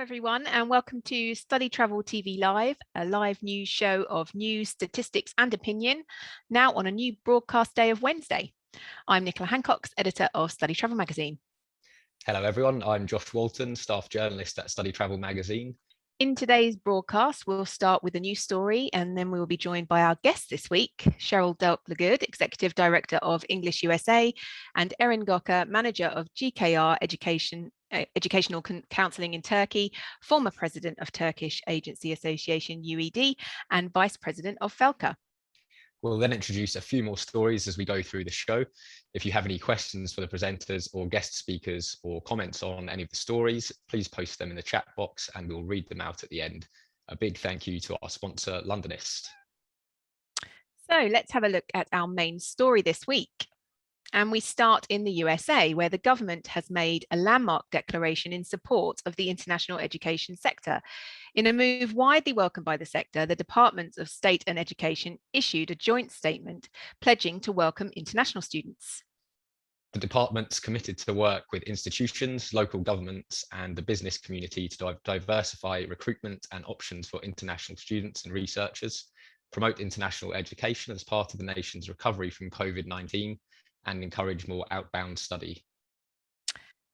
everyone, and welcome to StudyTravel TV Live, a live news show of news, statistics and opinion, now on a new broadcast day of Wednesday. I'm Nicola Hancox, editor of StudyTravel magazine. Hello everyone, I'm Josh Walton, staff journalist at StudyTravel magazine. In today's broadcast, we'll start with a news story, and then we will be joined by our guest this week, Cheryl Delk-Le, Executive Director of EnglishUSA, and Eren Goker, Manager of GKR Educational Counselling in Turkey, former President of Turkish Agency Association UED, and Vice President of Felca. We'll then introduce a few more stories as we go through the show. If you have any questions for the presenters or guest speakers or comments on any of the stories, please post them in the chat box and we'll read them out at the end. A big thank you to our sponsor, Londonist. So let's have a look at our main story this week. And we start in the USA, where the government has made a landmark declaration in support of the international education sector. In a move widely welcomed by the sector, the Departments of State and Education issued a joint statement pledging to welcome international students. The department's committed to work with institutions, local governments, and the business community to diversify recruitment and options for international students and researchers, promote international education as part of the nation's recovery from COVID-19, and encourage more outbound study.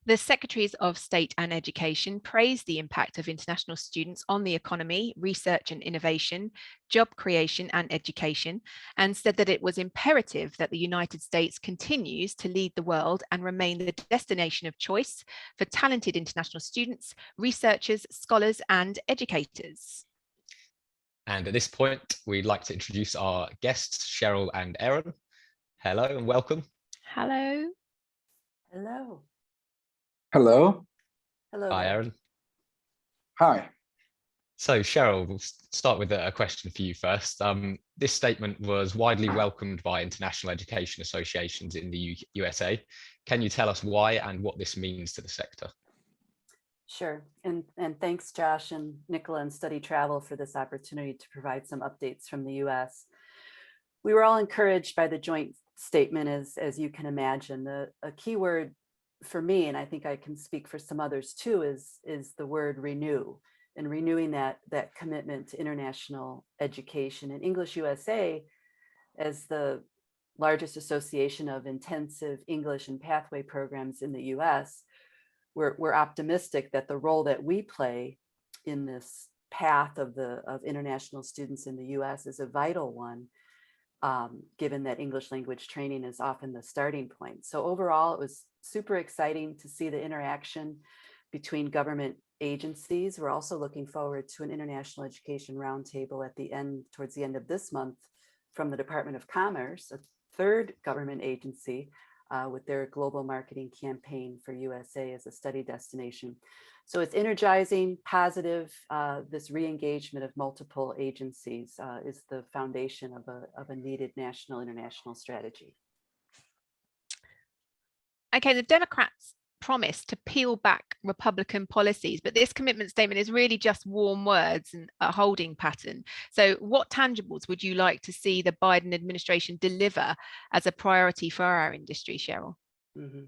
The Secretaries of State and Education praised the impact of international students on the economy, research and innovation, job creation and education, and said that it was imperative that the United States continues to lead the world and remain the destination of choice for talented international students, researchers, scholars and educators. And at this point, we'd like to introduce our guests, Cheryl and Eren. Hello and welcome. Hello. Hello. Hello. Hello. Hi, Eren. Hi. So, Cheryl, we'll start with a question for you first. This statement was widely welcomed by international education associations in the USA. Can you tell us why and what this means to the sector? Sure. And thanks, Josh and Nicola and StudyTravel for this opportunity to provide some updates from the US. We were all encouraged by the joint statement, as you can imagine. A key word for me, and I think I can speak for some others too, is the word renew, and renewing that commitment to international education. And EnglishUSA, as the largest association of intensive English and pathway programs in the US, we're optimistic that the role that we play in this path of international students in the US is a vital one, given that English language training is often the starting point. So overall, it was super exciting to see the interaction between government agencies. We're also looking forward to an international education roundtable towards the end of this month from the Department of Commerce, a third government agency, with their global marketing campaign for USA as a study destination. So it's energizing, positive. This re-engagement of multiple agencies is the foundation of a needed national international strategy. Okay, the Democrats promised to peel back Republican policies, but this commitment statement is really just warm words and a holding pattern. So what tangibles would you like to see the Biden administration deliver as a priority for our industry, Cheryl? Mm-hmm.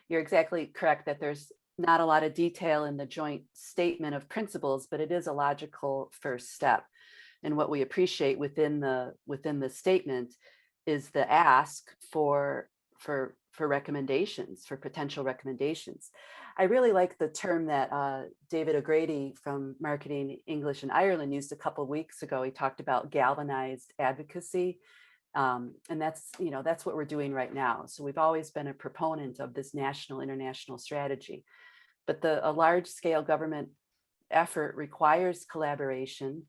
You're exactly correct that there's not a lot of detail in the joint statement of principles, but it is a logical first step. And what we appreciate within the statement is the ask for recommendations, for potential recommendations. I really like the term that David O'Grady from Marketing English in Ireland used a couple of weeks ago. He talked about galvanized advocacy. And that's what we're doing right now. So we've always been a proponent of this national international strategy, but a large scale government effort requires collaboration,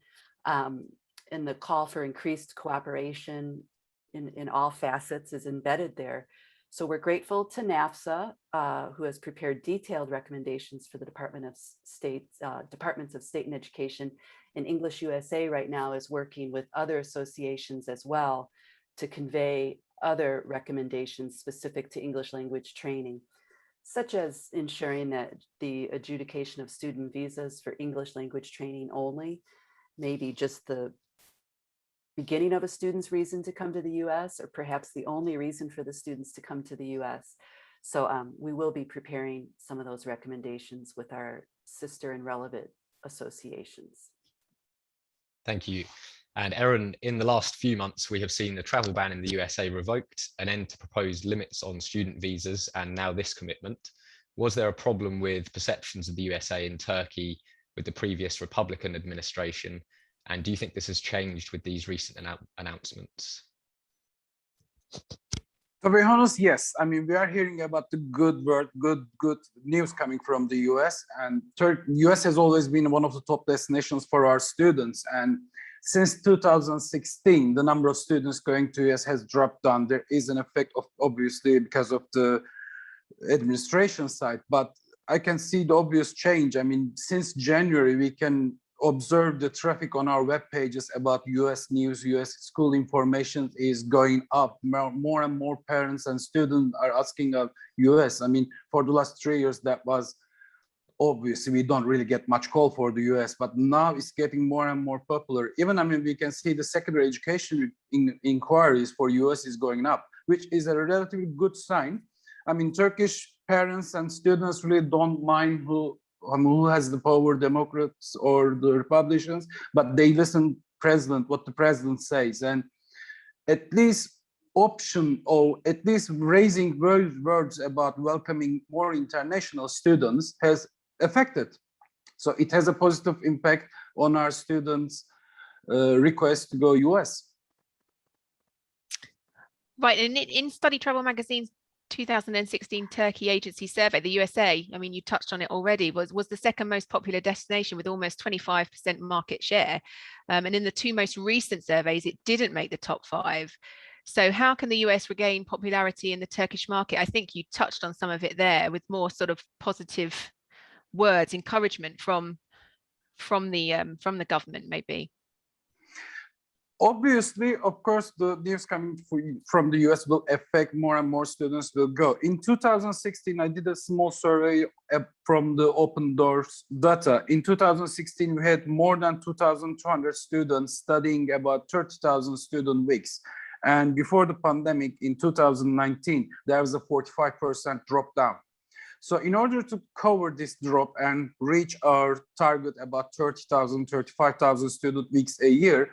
and the call for increased cooperation in all facets is embedded there. So we're grateful to NAFSA, who has prepared detailed recommendations for the Departments of State and Education, and EnglishUSA right now is working with other associations as well to convey other recommendations specific to English language training, such as ensuring that the adjudication of student visas for English language training only, maybe just the beginning of a student's reason to come to the US, or perhaps the only reason for the students to come to the US. So we will be preparing some of those recommendations with our sister and relevant associations. Thank you. And Eren, in the last few months, we have seen the travel ban in the USA revoked, an end to proposed limits on student visas, and now this commitment. Was there a problem with perceptions of the USA in Turkey with the previous Republican administration? And do you think this has changed with these recent announcements? To be honest, yes. I mean, we are hearing about the good news coming from the US, and US has always been one of the top destinations for our students. And since 2016, the number of students going to US has dropped down. There is an effect of, obviously, because of the administration side, but I can see the obvious change. I mean, since January, we can observe the traffic on our web pages about US news, US school information is going up. More and more parents and students are asking of US. I mean, for the last 3 years, that was obviously we don't really get much call for the US, but now it's getting more and more popular. Even, I mean, we can see the secondary education inquiries for US is going up, which is a relatively good sign. I mean, Turkish parents and students really don't mind who has the power, Democrats or the Republicans, but they listen what the president says, and at least option, or at least raising words about welcoming more international students has affected. So it has a positive impact on our students' request to go US. Right, and in StudyTravel magazine's 2016 Turkey agency survey, the USA, I mean, you touched on it already, was the second most popular destination with almost 25% market share. And in the two most recent surveys, it didn't make the top 5. So how can the US regain popularity in the Turkish market? I think you touched on some of it there with more sort of positive words, encouragement from the government, maybe. Obviously, of course, the news coming from the US will affect more and more students will go. In 2016, I did a small survey from the Open Doors data. In 2016, we had more than 2,200 students studying about 30,000 student weeks. And before the pandemic in 2019, there was a 45% drop down. So in order to cover this drop and reach our target about 30,000, 35,000 student weeks a year,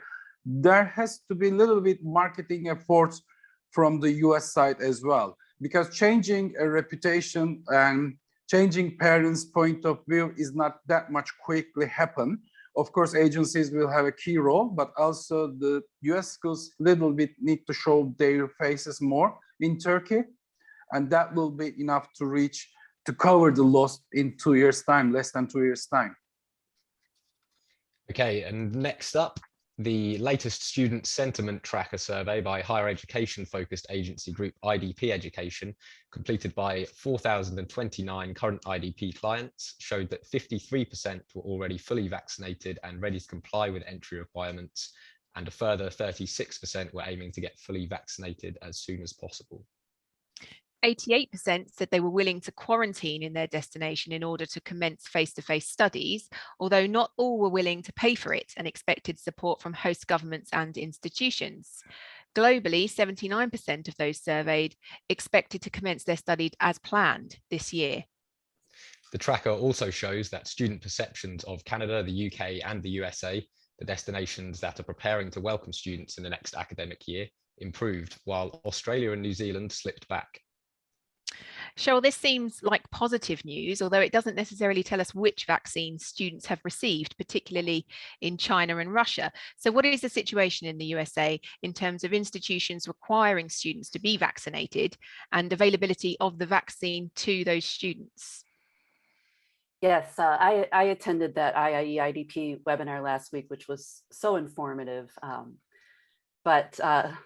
there has to be a little bit marketing efforts from the US side as well, because changing a reputation and changing parents' point of view is not that much quickly happen. Of course, agencies will have a key role, but also the US schools little bit need to show their faces more in Turkey, and that will be enough to cover the loss in 2 years' time, less than 2 years' time. Okay, and next up, the latest student sentiment tracker survey by higher education focused agency group IDP Education, completed by 4,029 current IDP clients, showed that 53% were already fully vaccinated and ready to comply with entry requirements, and a further 36% were aiming to get fully vaccinated as soon as possible. 88% said they were willing to quarantine in their destination in order to commence face-to-face studies, although not all were willing to pay for it and expected support from host governments and institutions. Globally, 79% of those surveyed expected to commence their studies as planned this year. The tracker also shows that student perceptions of Canada, the UK, and the USA, the destinations that are preparing to welcome students in the next academic year, improved, while Australia and New Zealand slipped back. Cheryl, this seems like positive news, although it doesn't necessarily tell us which vaccines students have received, particularly in China and Russia. So what is the situation in the USA in terms of institutions requiring students to be vaccinated and availability of the vaccine to those students? Yes, I attended that IIE IDP webinar last week, which was so informative. But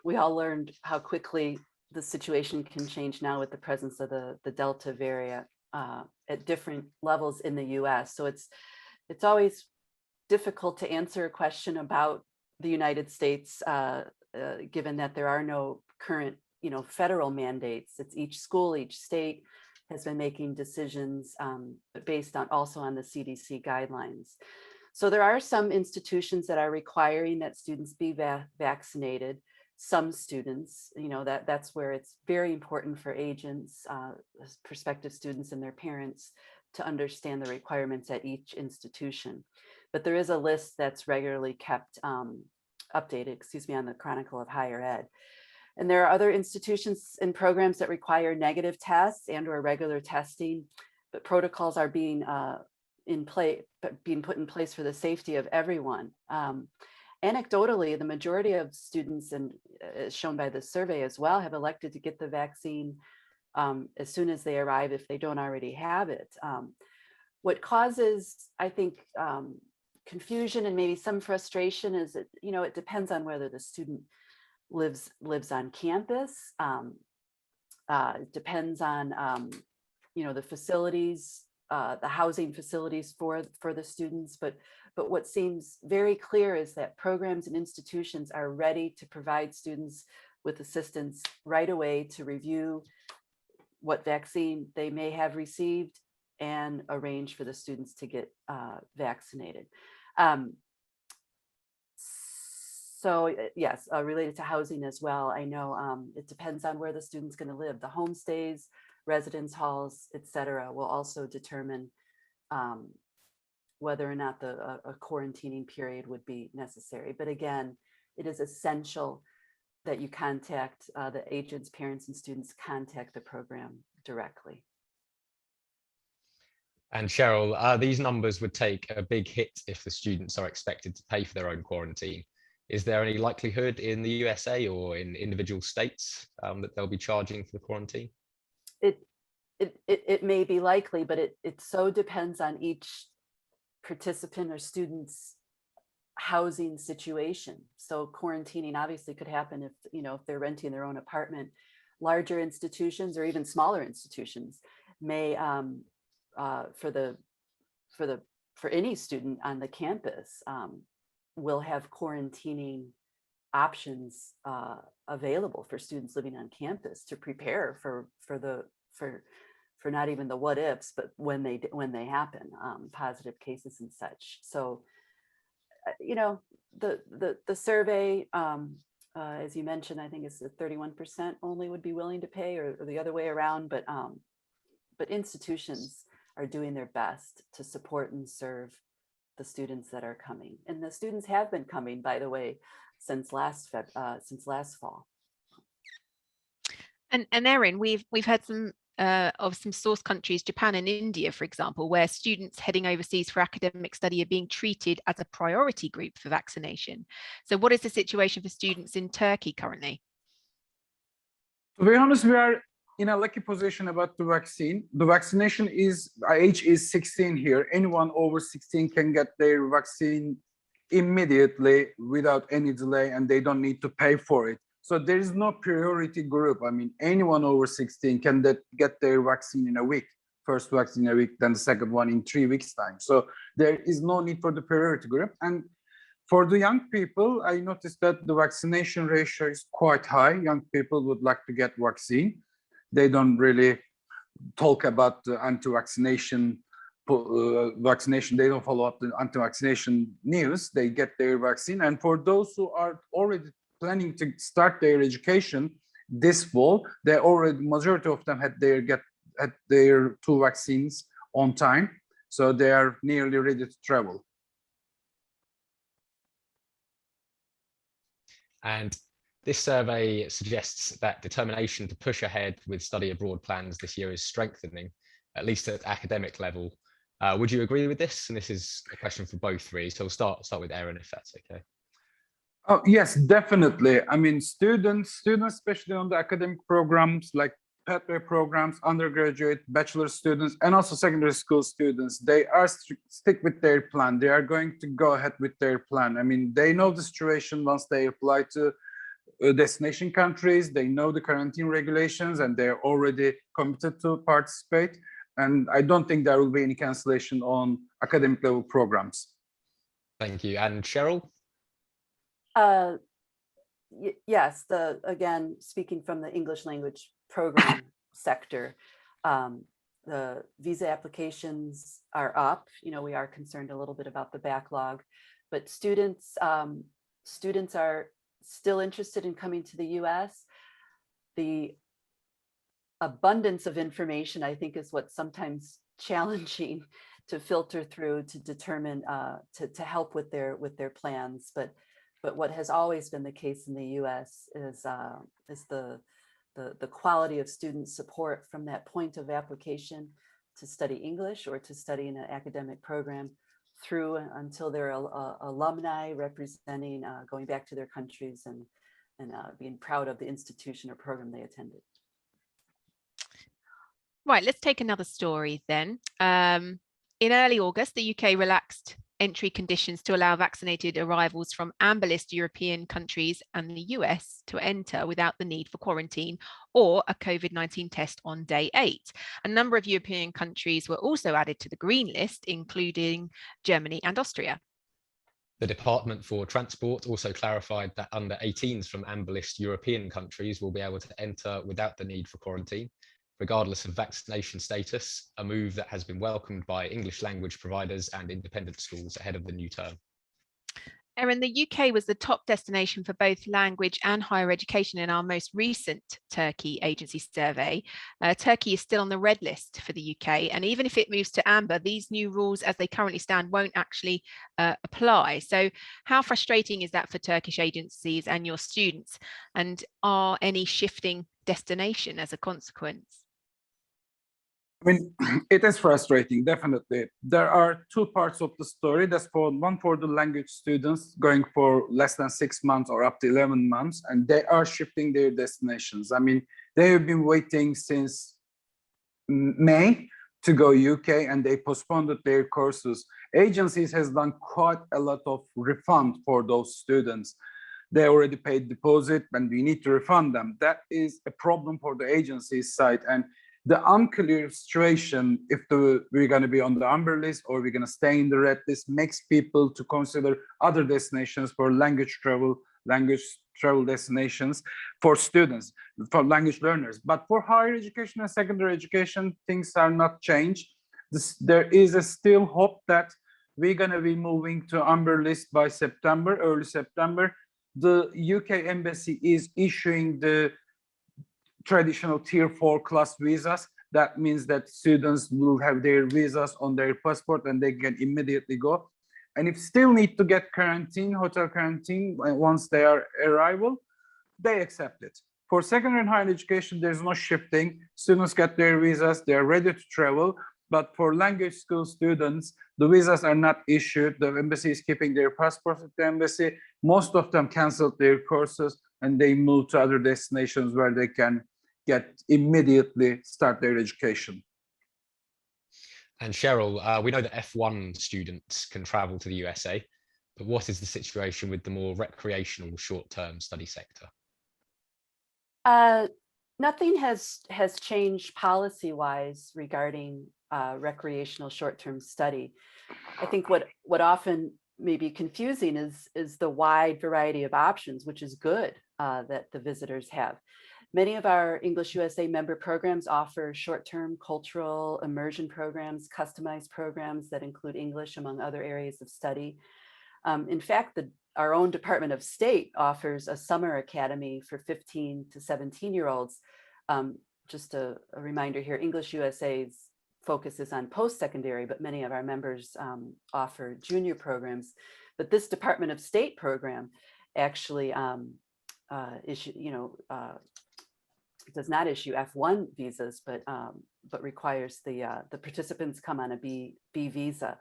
we all learned how quickly the situation can change now with the presence of the Delta variant at different levels in the US. So it's always difficult to answer a question about the United States, given that there are no current, federal mandates. It's each school, each state has been making decisions based also on the CDC guidelines. So there are some institutions that are requiring that students be vaccinated. Some students, that's where it's very important for agents, prospective students and their parents to understand the requirements at each institution. But there is a list that's regularly kept updated, on the Chronicle of Higher Ed. And there are other institutions and programs that require negative tests and or regular testing, but protocols are being put in place for the safety of everyone. Anecdotally, the majority of students, and as shown by the survey as well, have elected to get the vaccine as soon as they arrive if they don't already have it. What causes, I think, confusion and maybe some frustration is that, it depends on whether the student lives on campus. It depends on, the facilities, the housing facilities for the students. But what seems very clear is that programs and institutions are ready to provide students with assistance right away to review what vaccine they may have received and arrange for the students to get vaccinated. So yes, related to housing as well, I know it depends on where the student's going to live. The homestays, residence halls, etc., will also determine whether or not a quarantining period would be necessary. But again, it is essential that you contact the agents, parents, and students contact the program directly. And Cheryl, these numbers would take a big hit if the students are expected to pay for their own quarantine. Is there any likelihood in the USA or in individual states that they'll be charging for the quarantine? It may be likely, but it so depends on each participant or student's housing situation. So quarantining obviously could happen if they're renting their own apartment. Larger institutions or even smaller institutions may for any student on the campus will have quarantining options available for students living on campus to prepare for not even the what ifs, but when they happen, positive cases and such. So the survey, as you mentioned, I think it's 31% only would be willing to pay, or the other way around, but institutions are doing their best to support and serve the students that are coming. And the students have been coming, by the way, since last fall. And Eren, we've had some of some source countries, Japan and India, for example, where students heading overseas for academic study are being treated as a priority group for vaccination. So what is the situation for students in Turkey currently? To be honest, we are in a lucky position about the vaccine. The vaccination age is 16 here. Anyone over 16 can get their vaccine immediately without any delay, and they don't need to pay for it. So there is no priority group. I mean, anyone over 16 can get their vaccine in a week. First vaccine in a week, then the second one in 3 weeks' time. So there is no need for the priority group. And for the young people, I noticed that the vaccination ratio is quite high. Young people would like to get vaccine. They don't really talk about the anti-vaccination vaccination. They don't follow up the anti-vaccination news. They get their vaccine. And for those who are already planning to start their education this fall, majority of them had their 2 vaccines on time. So they are nearly ready to travel. And this survey suggests that determination to push ahead with study abroad plans this year is strengthening, at least at academic level. Would you agree with this? And this is a question for both three. So we'll start with Eren, if that's okay. Oh, yes, definitely. I mean, students, especially on the academic programs like pathway programs, undergraduate, bachelor students, and also secondary school students, they are stick with their plan. They are going to go ahead with their plan. I mean, they know the situation once they apply to destination countries. They know the quarantine regulations, and they're already committed to participate. And I don't think there will be any cancellation on academic level programs. Thank you. And Cheryl? Yes, again, speaking from the English language program sector, the visa applications are up. We are concerned a little bit about the backlog, but students are still interested in coming to the US. The abundance of information, I think, is what sometimes challenging to filter through to determine to help with their plans. But what has always been the case in the U.S. is the quality of student support from that point of application to study English or to study in an academic program through until they're alumni representing, going back to their countries and being proud of the institution or program they attended. Right, let's take another story then. In early August, the UK relaxed entry conditions to allow vaccinated arrivals from amber list European countries and the US to enter without the need for quarantine or a COVID-19 test on day 8. A number of European countries were also added to the green list, including Germany and Austria. The Department for Transport also clarified that under 18s from amber list European countries will be able to enter without the need for quarantine, regardless of vaccination status, a move that has been welcomed by English language providers and independent schools ahead of the new term. Eren, the UK was the top destination for both language and higher education in our most recent Turkey agency survey. Turkey is still on the red list for the UK, and even if it moves to amber, these new rules as they currently stand won't actually apply. So how frustrating is that for Turkish agencies and your students? And are any shifting destination as a consequence? I mean, it is frustrating, definitely. There are two parts of the story. That's one for the language students going for less than 6 months or up to 11 months, and they are shifting their destinations. I mean, they have been waiting since May to go UK, and they postponed their courses. Agencies has done quite a lot of refund for those students. They already paid deposit, and we need to refund them. That is a problem for the agency's side, and the unclear situation if we're going to be on the amber list or we're going to stay in the red list makes people to consider other destinations for language travel destinations for students, for language learners. But for higher education and secondary education, things are not changed. There is still hope that we're going to be moving to amber list by September, early September. The UK embassy is issuing the traditional tier 4 class visas. That means that students will have their visas on their passport and they can immediately go. And if still need to get quarantine, hotel quarantine, once they are arrival, they accept it. For secondary and higher education, there's no shifting. Students get their visas, they're ready to travel. But for language school students, the visas are not issued. The embassy is keeping their passports at the embassy. Most of them canceled their courses and they move to other destinations where they can immediately start their education. And Cheryl, we know that F1 students can travel to the USA, but what is the situation with the more recreational short-term study sector? Nothing has changed policy-wise regarding recreational short-term study. I think what often may be confusing is the wide variety of options, which is good that the visitors have. Many of our EnglishUSA member programs offer short-term cultural immersion programs, customized programs that include English among other areas of study. In fact, our own Department of State offers a summer academy for 15 to 17-year-olds. Just a reminder here, EnglishUSA's focus is on post-secondary, but many of our members offer junior programs. But this Department of State program actually does not issue F1 visas, but requires the participants come on a B visa.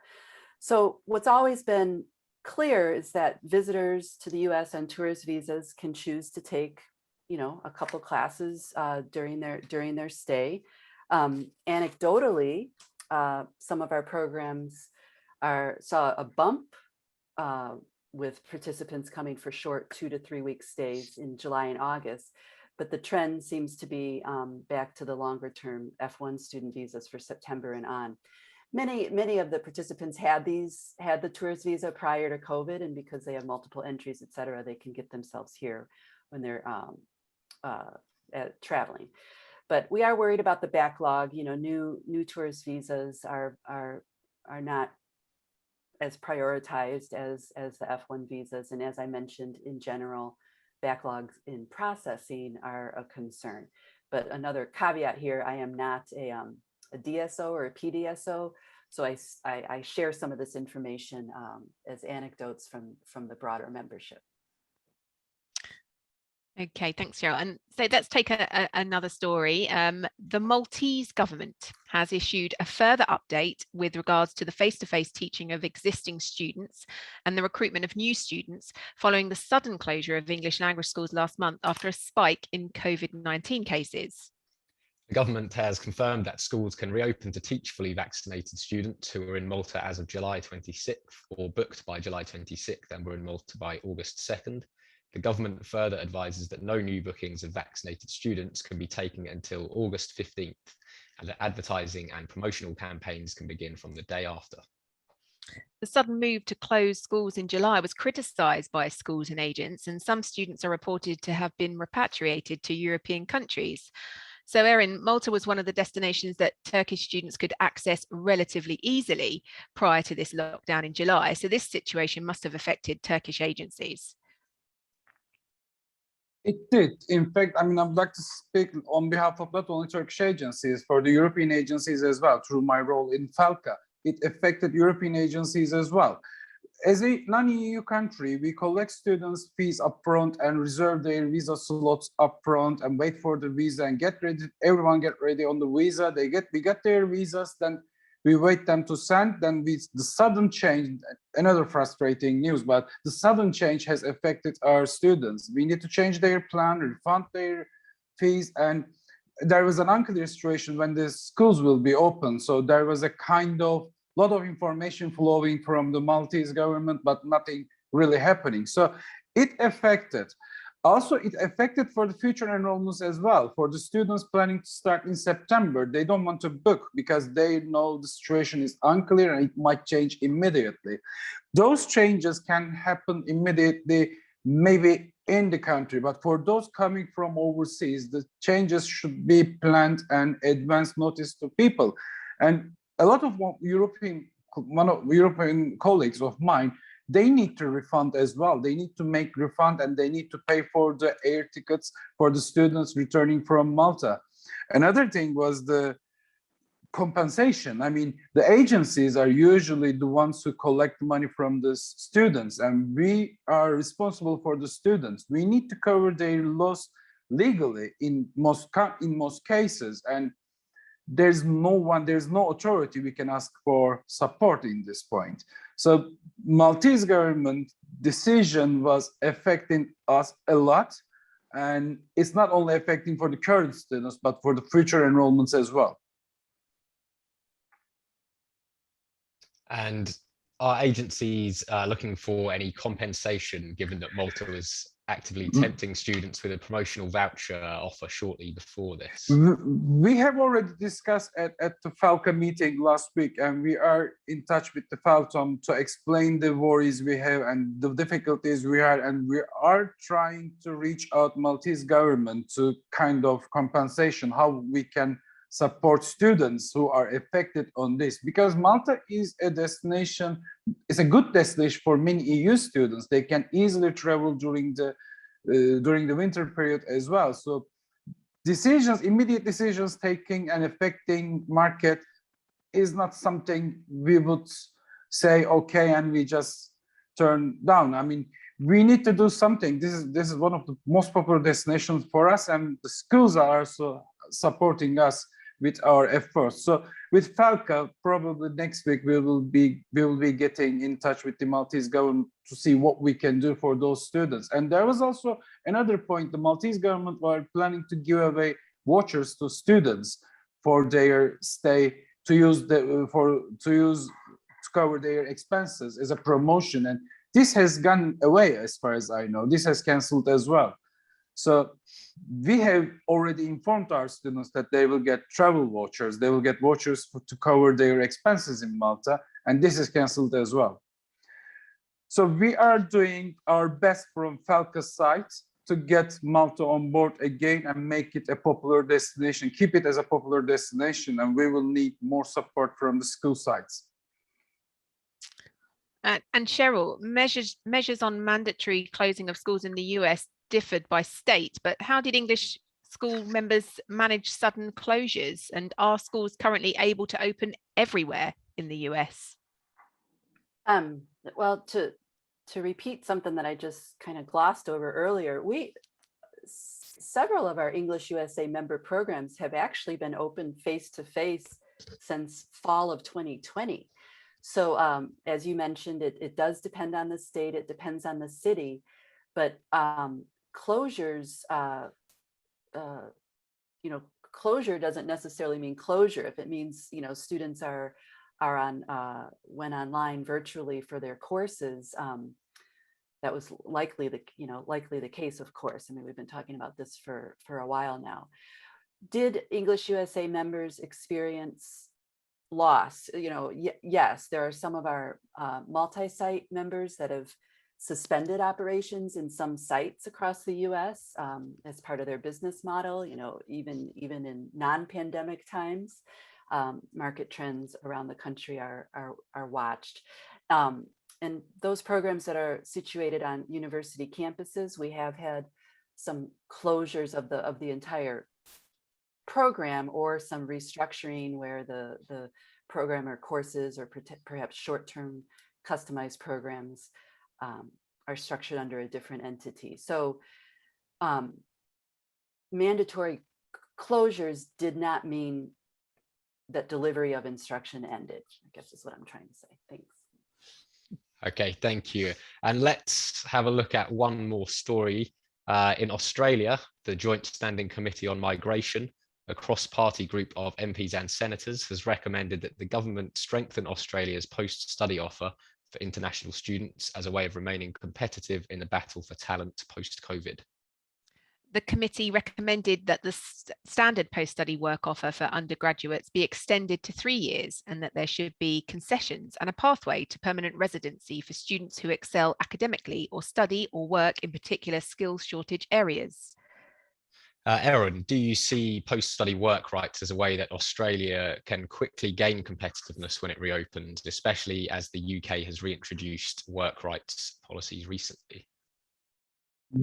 So what's always been clear is that visitors to the US on tourist visas can choose to take, a couple classes during their stay. Anecdotally, some of our programs saw a bump with participants coming for short 2 to 3 week stays in July and August. But the trend seems to be back to the longer term F1 student visas for September and on. Many of the participants had the tourist visa prior to COVID, and because they have multiple entries, et cetera, they can get themselves here when they're traveling. But we are worried about the backlog. New tourist visas are not as prioritized as the F1 visas, and as I mentioned, in general, backlogs in processing are a concern. But another caveat here, I am not DSO or a PDSO. So I share some of this information as anecdotes from the broader membership. Okay, thanks, Cheryl. And so let's take another story. The Maltese government has issued a further update with regards to the face-to-face teaching of existing students and the recruitment of new students following the sudden closure of English language schools last month after a spike in COVID-19 cases. The government has confirmed that schools can reopen to teach fully vaccinated students who are in Malta as of July 26th or booked by July 26th and were in Malta by August 2nd. The government further advises that no new bookings of vaccinated students can be taken until August 15th, and that advertising and promotional campaigns can begin from the day after. The sudden move to close schools in July was criticised by schools and agents, and some students are reported to have been repatriated to European countries. So, Eren, Malta was one of the destinations that Turkish students could access relatively easily prior to this lockdown in July. So this situation must have affected Turkish agencies. It did. In fact, I mean, I'd like to speak on behalf of not only Turkish agencies, for the European agencies as well, through my role in Felca. It affected European agencies as well. As a non-EU country, we collect students' fees upfront and reserve their visa slots upfront and wait for the visa and get ready. Everyone get ready on the visa. We get their visas, then we wait them to send. Then the sudden change, another frustrating news, but the sudden change has affected our students. We need to change their plan, refund their fees, and there was an unclear situation when the schools will be open. So there was a kind of lot of information flowing from the Maltese government, but nothing really happening. So it affected. Also, it affected for the future enrollments as well. For the students planning to start in September, they don't want to book because they know the situation is unclear and it might change immediately. Those changes can happen immediately, maybe in the country, but for those coming from overseas, the changes should be planned and advance notice to people. And a lot of European colleagues of mine, they need to refund as well. They need to make refund and they need to pay for the air tickets for the students returning from Malta. Another thing was the compensation. I mean, the agencies are usually the ones who collect money from the students, and we are responsible for the students. We need to cover their loss legally in most cases, and there's no authority we can ask for support in this point. So Maltese government decision was affecting us a lot, and it's not only affecting for the current students, but for the future enrollments as well. And are agencies looking for any compensation, given that Malta was actively tempting students with a promotional voucher offer shortly before this? We have already discussed at the Felca meeting last week, and we are in touch with the Felton to explain the worries we have and the difficulties we had, and we are trying to reach out Maltese government to kind of compensation, how we can support students who are affected on this, because Malta is a destination, it's a good destination for many EU students. They can easily travel during the winter period as well. So immediate decisions taking and affecting market is not something we would say okay and we just turn down. I mean, we need to do something. This is one of the most popular destinations for us, and the schools are also supporting us with our efforts. So with Felca, probably next week we will be getting in touch with the Maltese government to see what we can do for those students. And there was also another point: the Maltese government were planning to give away vouchers to students for their stay to cover their expenses as a promotion, and this has gone away as far as I know. This has cancelled as well. So we have already informed our students that they will get travel vouchers. They will get vouchers to cover their expenses in Malta, and this is cancelled as well. So we are doing our best from Felca's side to get Malta on board again and make it a popular destination, keep it as a popular destination, and we will need more support from the school sides. And Cheryl, measures on mandatory closing of schools in the US differed by state, but how did English school members manage sudden closures? And are schools currently able to open everywhere in the US? Well, to repeat something that I just kind of glossed over earlier, several of our EnglishUSA member programs have actually been open face-to-face since fall of 2020. So as you mentioned, it does depend on the state, it depends on the city, but closures, closure doesn't necessarily mean closure. If it means, students went online virtually for their courses, that was likely the case, of course. I mean, we've been talking about this for a while now. Did EnglishUSA members experience loss? Yes, there are some of our multi-site members that have suspended operations in some sites across the US as part of their business model, even in non-pandemic times. Market trends around the country are watched. And those programs that are situated on university campuses, we have had some closures of the entire program, or some restructuring where the program or courses, or perhaps short-term customized programs are structured under a different entity. So mandatory closures did not mean that delivery of instruction ended, I guess is what I'm trying to say. Thanks. Okay, thank you. And let's have a look at one more story. In Australia, the Joint Standing Committee on Migration, a cross-party group of MPs and senators, has recommended that the government strengthen Australia's post-study offer for international students as a way of remaining competitive in the battle for talent post-COVID. The committee recommended that the standard post-study work offer for undergraduates be extended to 3 years, and that there should be concessions and a pathway to permanent residency for students who excel academically or study or work in particular skills shortage areas. Eren, do you see post-study work rights as a way that Australia can quickly gain competitiveness when it reopens, especially as the UK has reintroduced work rights policies recently?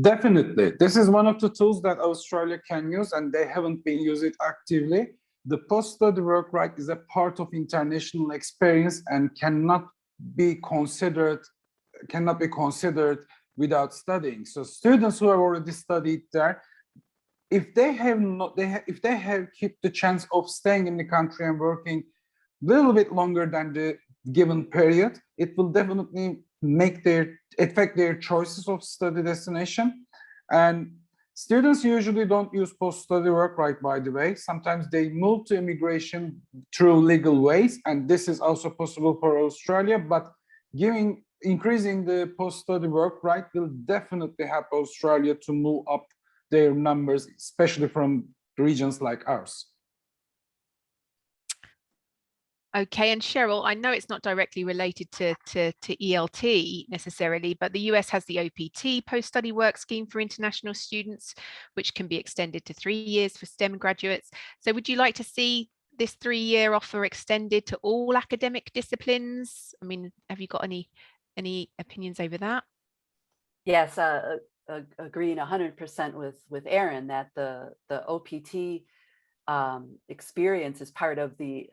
Definitely. This is one of the tools that Australia can use, and they haven't been using it actively. The post-study work right is a part of international experience and cannot be considered without studying. So students who have already studied there, if they have kept the chance of staying in the country and working a little bit longer than the given period, it will definitely affect their choices of study destination. And students usually don't use post-study work right, by the way. Sometimes they move to immigration through legal ways, and this is also possible for Australia, but increasing the post-study work right will definitely help Australia to move up their numbers, especially from regions like ours. Okay, and Cheryl, I know it's not directly related to ELT necessarily, but the US has the OPT post-study work scheme for international students, which can be extended to 3 years for STEM graduates. So would you like to see this 3-year offer extended to all academic disciplines? I mean, have you got any opinions over that? Yes, agreeing 100% with Eren that the OPT experience is part of the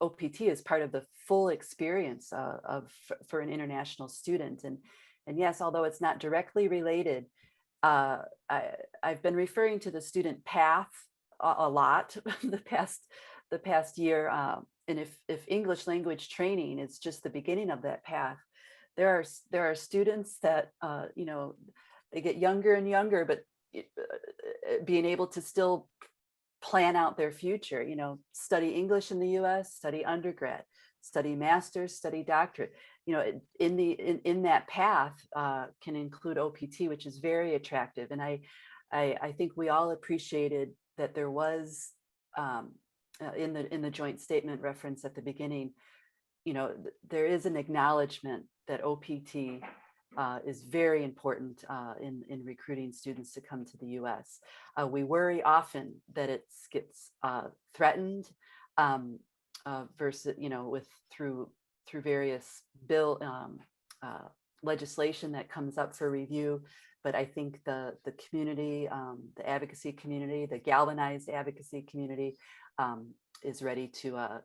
OPT is part of the full experience for an international student. And yes, although it's not directly related, I've been referring to the student path a lot the past year. And if English language training is just the beginning of that path, there are students that they get younger and younger, but being able to still plan out their future, study English in the US, study undergrad, study master's, study doctorate, in that path can include OPT, which is very attractive. And I think we all appreciated that there was in the joint statement reference at the beginning, there is an acknowledgement that OPT is very important in recruiting students to come to the US. We worry often that it gets threatened versus, through various legislation that comes up for review. but I think the community, the advocacy community, the galvanized advocacy community is ready to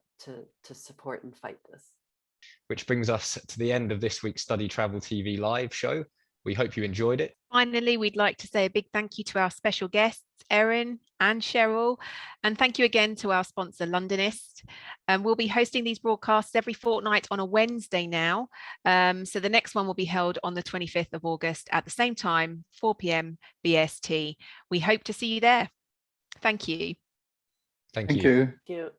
support and fight this. Which brings us to the end of this week's StudyTravel TV live show. We hope you enjoyed it. Finally, we'd like to say a big thank you to our special guests, Eren and Cheryl, and thank you again to our sponsor, Londonist. We'll be hosting these broadcasts every fortnight on a Wednesday now. So the next one will be held on the 25th of August at the same time, 4 p.m. BST. We hope to see you there. Thank you. Thank Thank you. you. Thank you.